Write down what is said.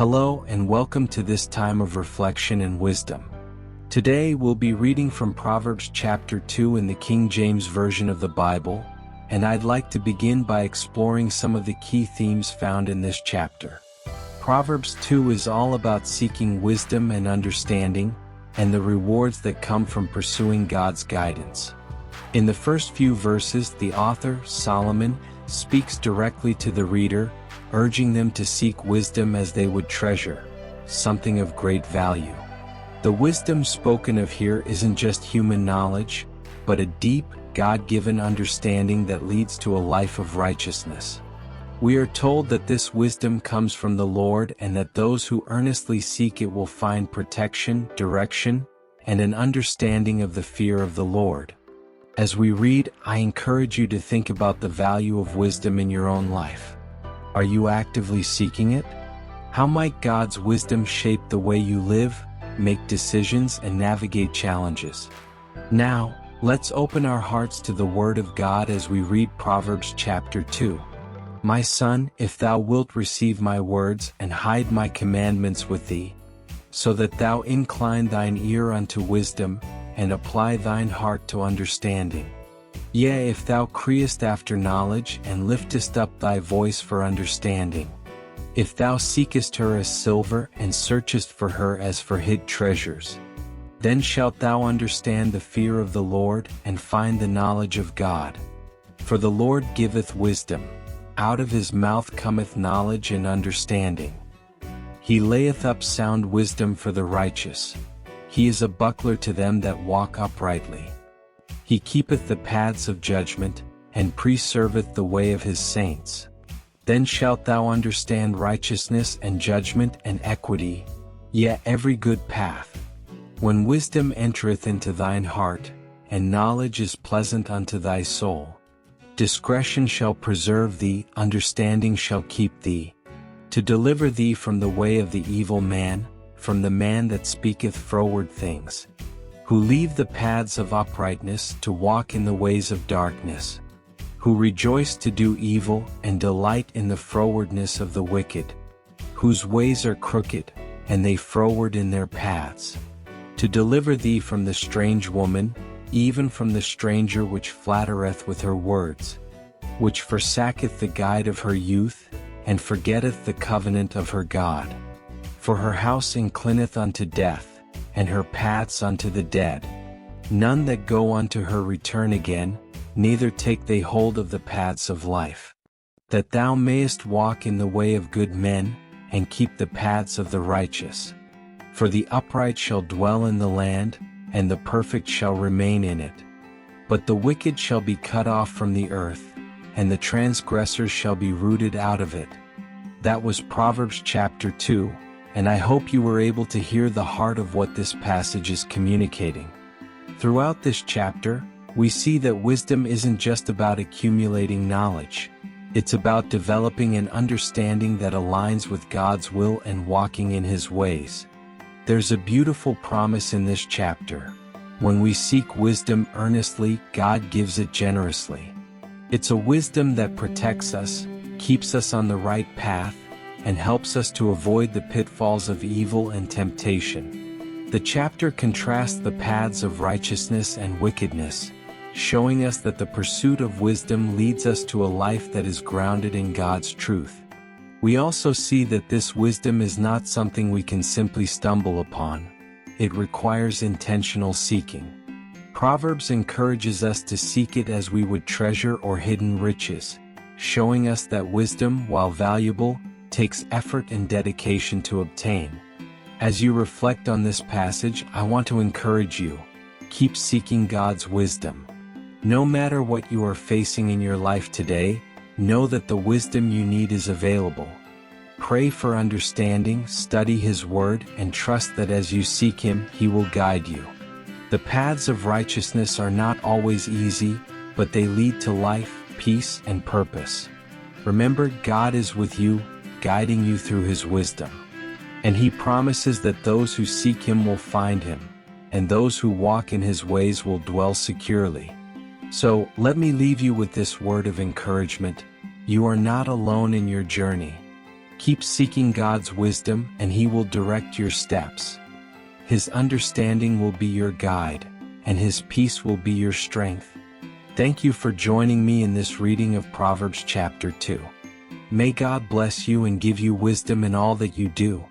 Hello and welcome to this time of reflection and wisdom. Today we'll be reading from Proverbs Chapter 2 in the King James Version of the Bible, and I'd like to begin by exploring some of the key themes found in this chapter. Proverbs 2 is all about seeking wisdom and understanding, and the rewards that come from pursuing God's guidance. In the first few verses, the author, Solomon, speaks directly to the reader, urging them to seek wisdom as they would treasure something of great value. The wisdom spoken of here isn't just human knowledge, but a deep, God-given understanding that leads to a life of righteousness. We are told that this wisdom comes from the Lord and that those who earnestly seek it will find protection, direction, and an understanding of the fear of the Lord. As we read, I encourage you to think about the value of wisdom in your own life. Are you actively seeking it? How might God's wisdom shape the way you live, make decisions, and navigate challenges? Now, let's open our hearts to the Word of God as we read Proverbs Chapter 2. My son, if thou wilt receive my words and hide my commandments with thee, so that thou incline thine ear unto wisdom, and apply thine heart to understanding. Yea, if thou criest after knowledge, and liftest up thy voice for understanding. If thou seekest her as silver, and searchest for her as for hid treasures. Then shalt thou understand the fear of the Lord, and find the knowledge of God. For the Lord giveth wisdom, out of his mouth cometh knowledge and understanding. He layeth up sound wisdom for the righteous. He is a buckler to them that walk uprightly. He keepeth the paths of judgment, and preserveth the way of his saints. Then shalt thou understand righteousness and judgment and equity, yea, every good path. When wisdom entereth into thine heart, and knowledge is pleasant unto thy soul. Discretion shall preserve thee, understanding shall keep thee, to deliver thee from the way of the evil man, from the man that speaketh froward things, who leave the paths of uprightness to walk in the ways of darkness, who rejoice to do evil and delight in the frowardness of the wicked, whose ways are crooked, and they froward in their paths, to deliver thee from the strange woman, even from the stranger which flattereth with her words, which forsaketh the guide of her youth, and forgetteth the covenant of her God. For her house inclineth unto death, and her paths unto the dead. None that go unto her return again, neither take they hold of the paths of life. That thou mayest walk in the way of good men, and keep the paths of the righteous. For the upright shall dwell in the land, and the perfect shall remain in it. But the wicked shall be cut off from the earth, and the transgressors shall be rooted out of it. That was Proverbs Chapter 2. And I hope you were able to hear the heart of what this passage is communicating. Throughout this chapter, we see that wisdom isn't just about accumulating knowledge. It's about developing an understanding that aligns with God's will and walking in His ways. There's a beautiful promise in this chapter. When we seek wisdom earnestly, God gives it generously. It's a wisdom that protects us, keeps us on the right path, and helps us to avoid the pitfalls of evil and temptation. The chapter contrasts the paths of righteousness and wickedness, showing us that the pursuit of wisdom leads us to a life that is grounded in God's truth. We also see that this wisdom is not something we can simply stumble upon. It requires intentional seeking. Proverbs encourages us to seek it as we would treasure or hidden riches, showing us that wisdom, while valuable, takes effort and dedication to obtain. As you reflect on this passage, I want to encourage you. Keep seeking God's wisdom. No matter what you are facing in your life today, know that the wisdom you need is available. Pray for understanding, study His Word, and trust that as you seek Him, He will guide you. The paths of righteousness are not always easy, but they lead to life, peace, and purpose. Remember, God is with you, guiding you through His wisdom. And He promises that those who seek Him will find Him, and those who walk in His ways will dwell securely. So, let me leave you with this word of encouragement. You are not alone in your journey. Keep seeking God's wisdom and He will direct your steps. His understanding will be your guide, and His peace will be your strength. Thank you for joining me in this reading of Proverbs chapter 2. May God bless you and give you wisdom in all that you do.